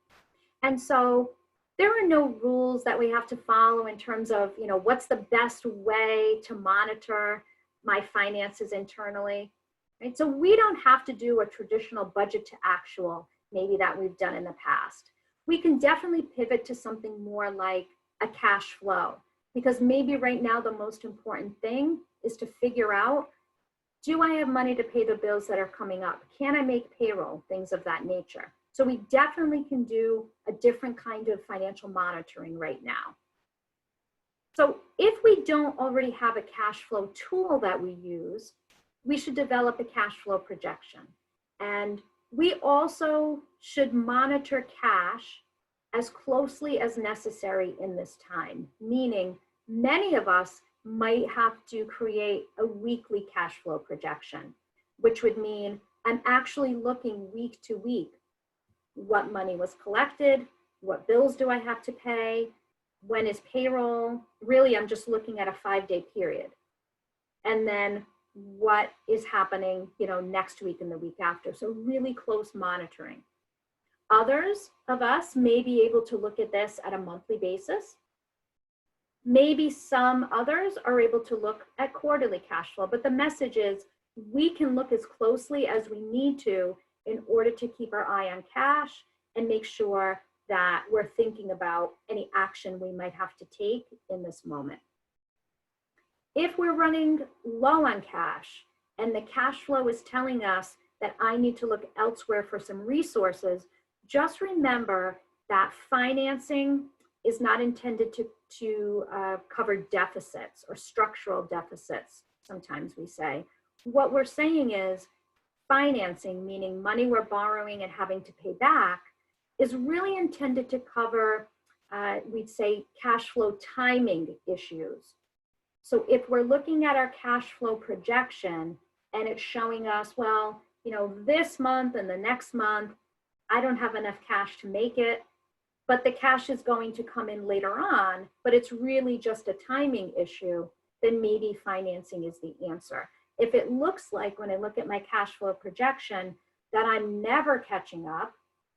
And so there are no rules that we have to follow in terms of, you know, what's the best way to monitor my finances internally, right? So we don't have to do a traditional budget to actual, maybe that we've done in the past. We can definitely pivot to something more like a cash flow, because maybe right now the most important thing is to figure out, do I have money to pay the bills that are coming up? Can I make payroll? Things of that nature. So we definitely can do a different kind of financial monitoring right now. So if we don't already have a cash flow tool that we use, we should develop a cash flow projection. And we also should monitor cash as closely as necessary in this time, meaning many of us might have to create a weekly cash flow projection, which would mean I'm actually looking week to week. What money was collected? What bills do I have to pay? When is payroll? Really, I'm just looking at a 5-day period. And then what is happening, you know, next week and the week after. So really close monitoring. Others of us may be able to look at this at a monthly basis. Maybe some others are able to look at quarterly cash flow, but the message is we can look as closely as we need to in order to keep our eye on cash and make sure that we're thinking about any action we might have to take in this moment. If we're running low on cash and the cash flow is telling us that I need to look elsewhere for some resources, just remember that financing is not intended to cover deficits or structural deficits, sometimes we say. What we're saying is financing, meaning money we're borrowing and having to pay back, is really intended to cover, we'd say, cash flow timing issues. So if we're looking at our cash flow projection and it's showing us, well, this month and the next month, I don't have enough cash to make it, but the cash is going to come in later on, but it's really just a timing issue, then maybe financing is the answer. If it looks like, when I look at my cash flow projection, that I'm never catching up,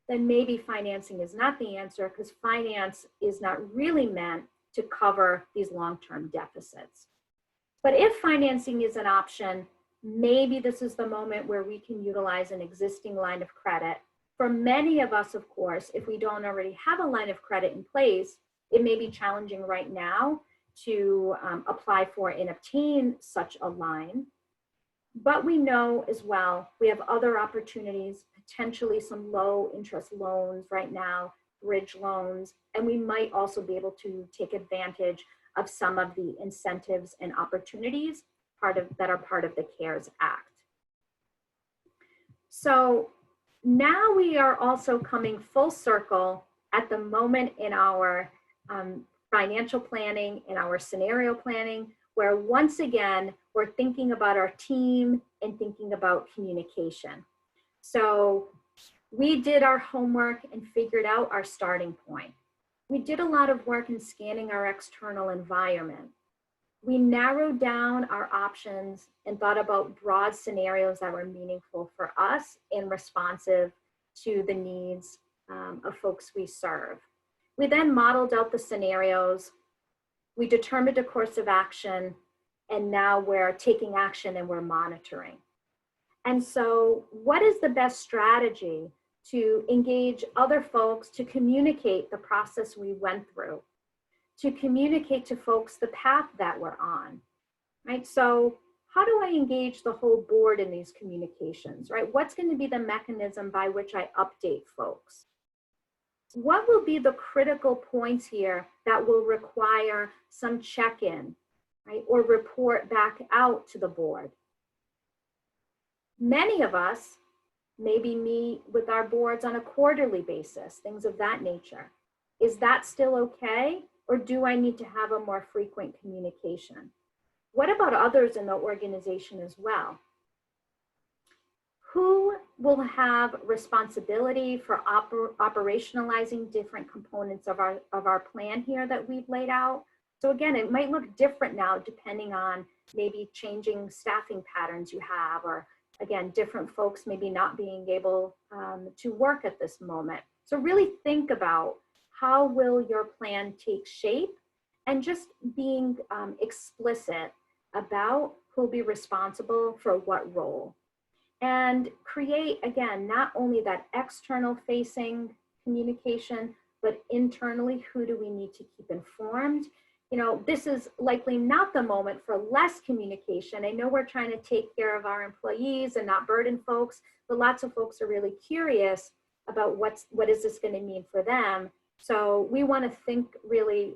then maybe financing is not the answer, because finance is not really meant to cover these long-term deficits. But if financing is an option, maybe this is the moment where we can utilize an existing line of credit. For many of us, of course, if we don't already have a line of credit in place, it may be challenging right now to apply for and obtain such a line. But we know as well, we have other opportunities, potentially some low interest loans right now, bridge loans, and we might also be able to take advantage of some of the incentives and opportunities that are part of the CARES Act. So now we are also coming full circle at the moment in our financial planning, in our scenario planning, where once again, we're thinking about our team and thinking about communication. So we did our homework and figured out our starting point. We did a lot of work in scanning our external environment. We narrowed down our options and thought about broad scenarios that were meaningful for us and responsive to the needs of folks we serve. We then modeled out the scenarios. We determined a course of action, and now we're taking action and we're monitoring. And so what is the best strategy to engage other folks to communicate the process we went through, to communicate to folks the path that we're on, right? So how do I engage the whole board in these communications, right? What's going to be the mechanism by which I update folks? What will be the critical points here that will require some check-in, right? Or report back out to the board? Many of us maybe meet with our boards on a quarterly basis, things of that nature. Is that still okay? Or do I need to have a more frequent communication? What about others in the organization as well? Who will have responsibility for operationalizing different components of our plan here that we've laid out? So again, it might look different now depending on maybe changing staffing patterns you have, or again, different folks maybe not being able to work at this moment. So really think about how will your plan take shape, and just being explicit about who'll be responsible for what role. And create, again, not only that external facing communication, but internally, who do we need to keep informed? This is likely not the moment for less communication. I know we're trying to take care of our employees and not burden folks, but lots of folks are really curious about what is this going to mean for them. So we want to think really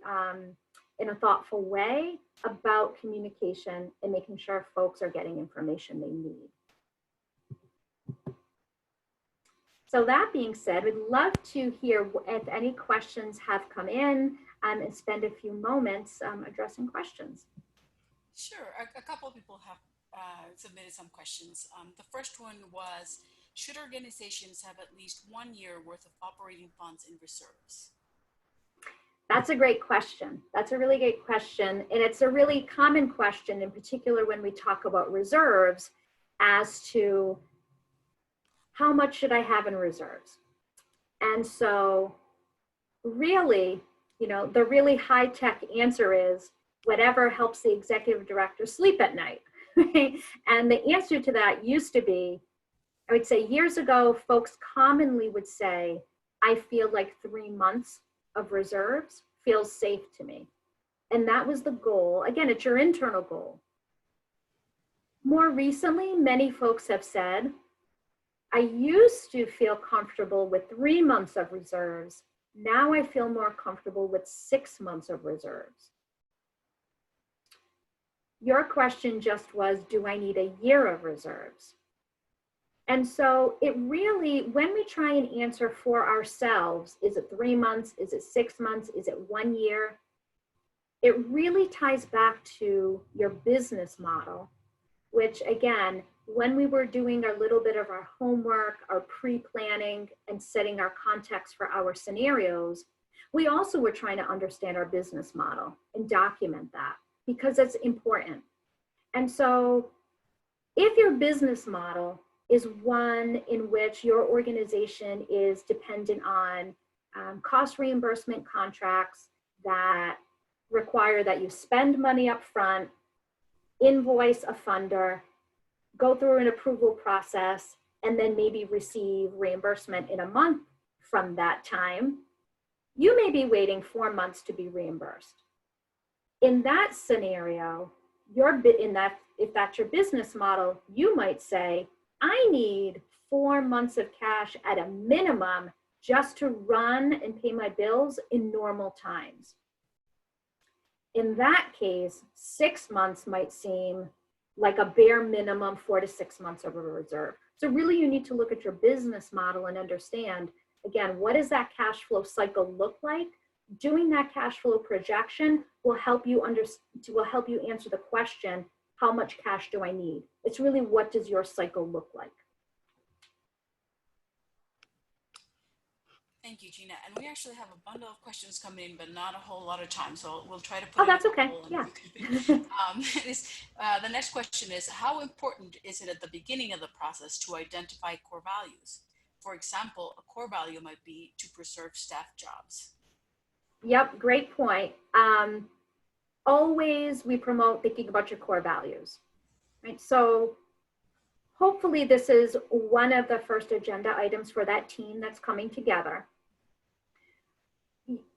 in a thoughtful way about communication and making sure folks are getting information they need. So that being said, we'd love to hear if any questions have come in and spend a few moments addressing questions. Sure, a couple of people have submitted some questions. The first one was, should organizations have at least 1 year worth of operating funds in reserves? That's a great question. That's a really great question. And it's a really common question, in particular when we talk about reserves, as to how much should I have in reserves? And so really, the really high-tech answer is whatever helps the executive director sleep at night. Right? And the answer to that used to be, I would say years ago, folks commonly would say, I feel like 3 months of reserves feels safe to me. And that was the goal. Again, it's your internal goal. More recently, many folks have said, I used to feel comfortable with 3 months of reserves. Now I feel more comfortable with 6 months of reserves. Your question just was, do I need a year of reserves? And so it really, when we try and answer for ourselves, is it 3 months? Is it 6 months? Is it 1 year? It really ties back to your business model, which again, when we were doing a little bit of our homework, our pre-planning and setting our context for our scenarios, we also were trying to understand our business model and document that because it's important. And so if your business model is one in which your organization is dependent on cost reimbursement contracts that require that you spend money up front, invoice a funder, go through an approval process, and then maybe receive reimbursement in a month from that time, you may be waiting 4 months to be reimbursed. In that scenario, if that's your business model, you might say, I need 4 months of cash at a minimum just to run and pay my bills in normal times. In that case, 6 months might seem like a bare minimum 4 to 6 months of a reserve. So really you need to look at your business model and understand, again, what does that cash flow cycle look like? Doing that cash flow projection will help you answer the question, how much cash do I need? It's really, what does your cycle look like? Thank you, Gina. And we actually have a bundle of questions coming in, but not a whole lot of time. So we'll try to put that's okay. Yeah. The next question is, how important is it at the beginning of the process to identify core values? For example, a core value might be to preserve staff jobs. Yep, great point. Always we promote thinking about your core values, right? So hopefully this is one of the first agenda items for that team that's coming together.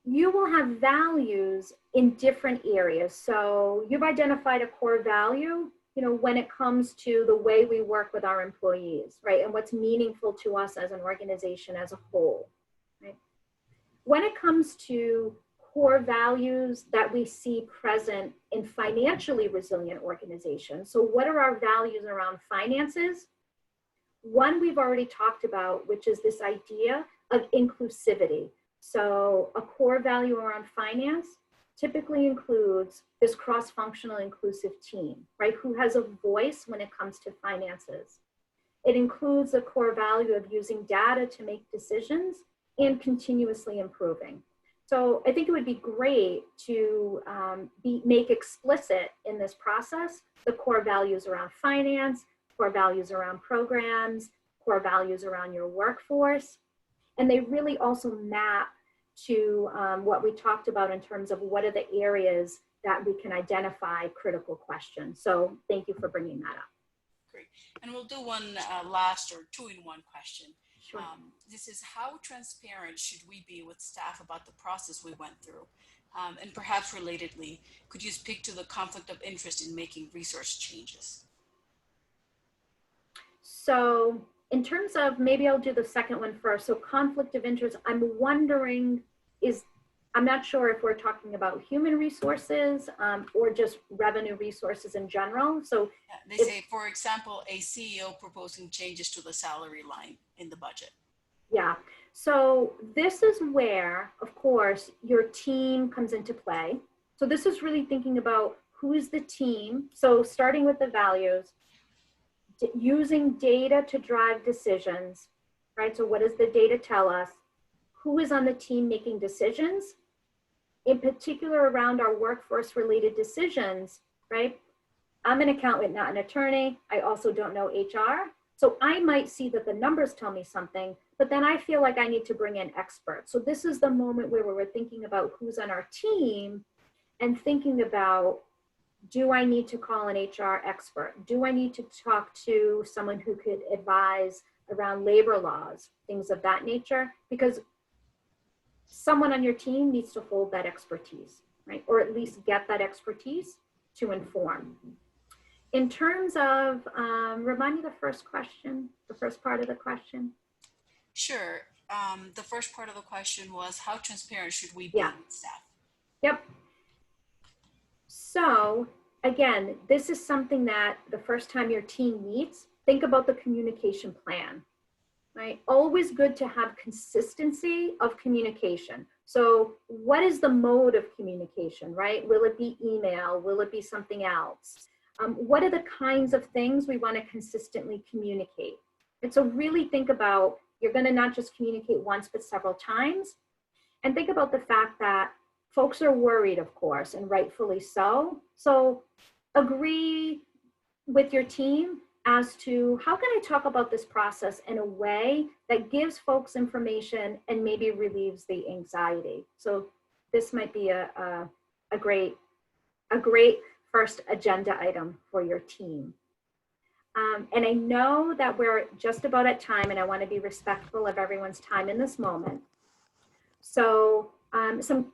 You will have values in different areas. So you've identified a core value, when it comes to the way we work with our employees, right? And what's meaningful to us as an organization as a whole, right? When it comes to core values that we see present in financially resilient organizations. So what are our values around finances? One we've already talked about, which is this idea of inclusivity. So a core value around finance typically includes this cross-functional inclusive team, right? Who has a voice when it comes to finances. It includes a core value of using data to make decisions and continuously improving. So I think it would be great to make explicit in this process the core values around finance, core values around programs, core values around your workforce. And they really also map to what we talked about in terms of what are the areas that we can identify critical questions. So thank you for bringing that up. Great. And we'll do one last or two-in-one question. Sure. This is, how transparent should we be with staff about the process we went through? And perhaps relatedly, could you speak to the conflict of interest in making resource changes? So in terms of, maybe I'll do the second one first. So conflict of interest, I'm wondering, I'm not sure if we're talking about human resources or just revenue resources in general. So they say, for example, a CEO proposing changes to the salary line in the budget. Yeah, so this is where, of course, your team comes into play. So this is really thinking about who is the team. So starting with the values, using data to drive decisions, right? So what does the data tell us? Who is on the team making decisions? In particular around our workforce related decisions, right? I'm an accountant, not an attorney. I also don't know HR. So I might see that the numbers tell me something, but then I feel like I need to bring in experts. So this is the moment where we're thinking about who's on our team and thinking about, do I need to call an HR expert? Do I need to talk to someone who could advise around labor laws, things of that nature? Because someone on your team needs to hold that expertise, right? Or at least get that expertise to inform. In terms of, remind me the first question, the first part of the question. Sure. The first part of the question was, how transparent should we be with staff? Yep. So again, this is something that the first time your team meets, think about the communication plan, right? Always good to have consistency of communication. So what is the mode of communication, right? Will it be email? Will it be something else? What are the kinds of things we want to consistently communicate? And so really think about, you're going to not just communicate once, but several times. And think about the fact that folks are worried, of course, and rightfully so. So agree with your team as to how can I talk about this process in a way that gives folks information and maybe relieves the anxiety. So this might be a great first agenda item for your team. And I know that we're just about at time, and I want to be respectful of everyone's time in this moment. So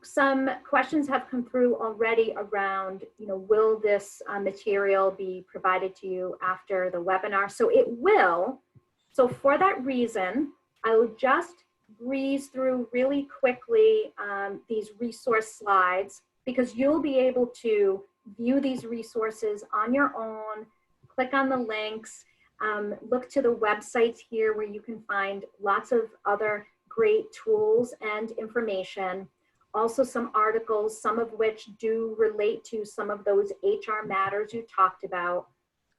some questions have come through already around, will this material be provided to you after the webinar? So it will. So for that reason, I will just breeze through really quickly these resource slides, because you'll be able to view these resources on your own, click on the links, look to the websites here where you can find lots of other great tools and information. Also some articles, some of which do relate to some of those HR matters you talked about.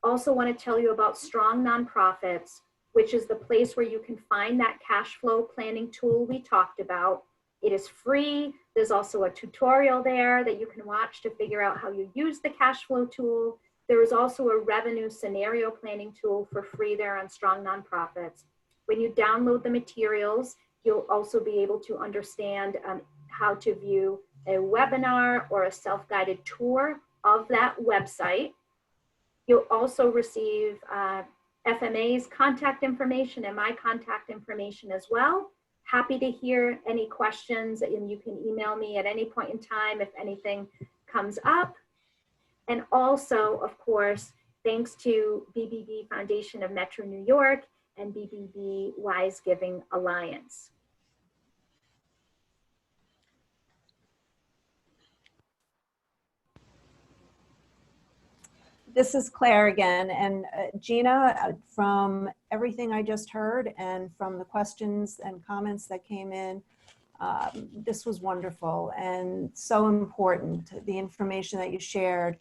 Also want to tell you about Strong Nonprofits, which is the place where you can find that cash flow planning tool we talked about. It is free. There's also a tutorial there that you can watch to figure out how you use the cash flow tool. There is also a revenue scenario planning tool for free there on Strong Nonprofits. When you download the materials, you'll also be able to understand how to view a webinar or a self-guided tour of that website. You'll also receive FMA's contact information and my contact information as well. Happy to hear any questions, and you can email me at any point in time if anything comes up. And also, of course, thanks to BBB Foundation of Metro New York and BBB Wise Giving Alliance. This is Claire again, and Gina, from everything I just heard and from the questions and comments that came in, this was wonderful and so important. The information that you shared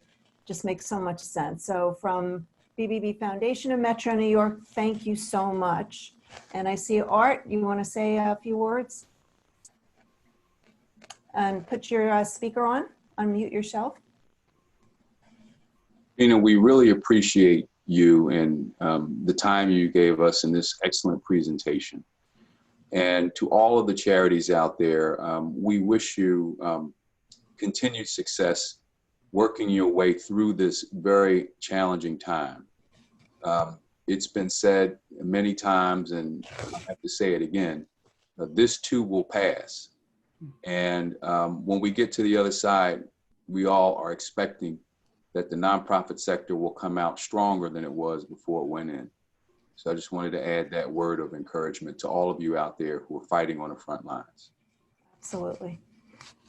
just makes so much sense. So from BBB Foundation of Metro New York, thank you so much. And I see Art, you want to say a few words? And put your speaker on, unmute yourself. We really appreciate you and the time you gave us in this excellent presentation. And to all of the charities out there, we wish you continued success working your way through this very challenging time. It's been said many times, and I have to say it again, this too will pass. And when we get to the other side, we all are expecting that the nonprofit sector will come out stronger than it was before it went in. So I just wanted to add that word of encouragement to all of you out there who are fighting on the front lines. Absolutely.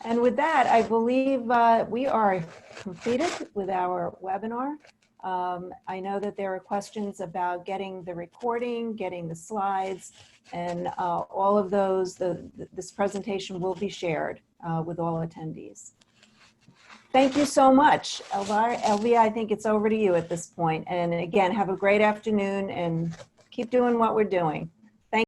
And with that, I believe we are completed with our webinar. I know that there are questions about getting the recording, getting the slides, and all of those. This presentation will be shared with all attendees. Thank you so much. Elvia, I think it's over to you at this point. And again, have a great afternoon and keep doing what we're doing.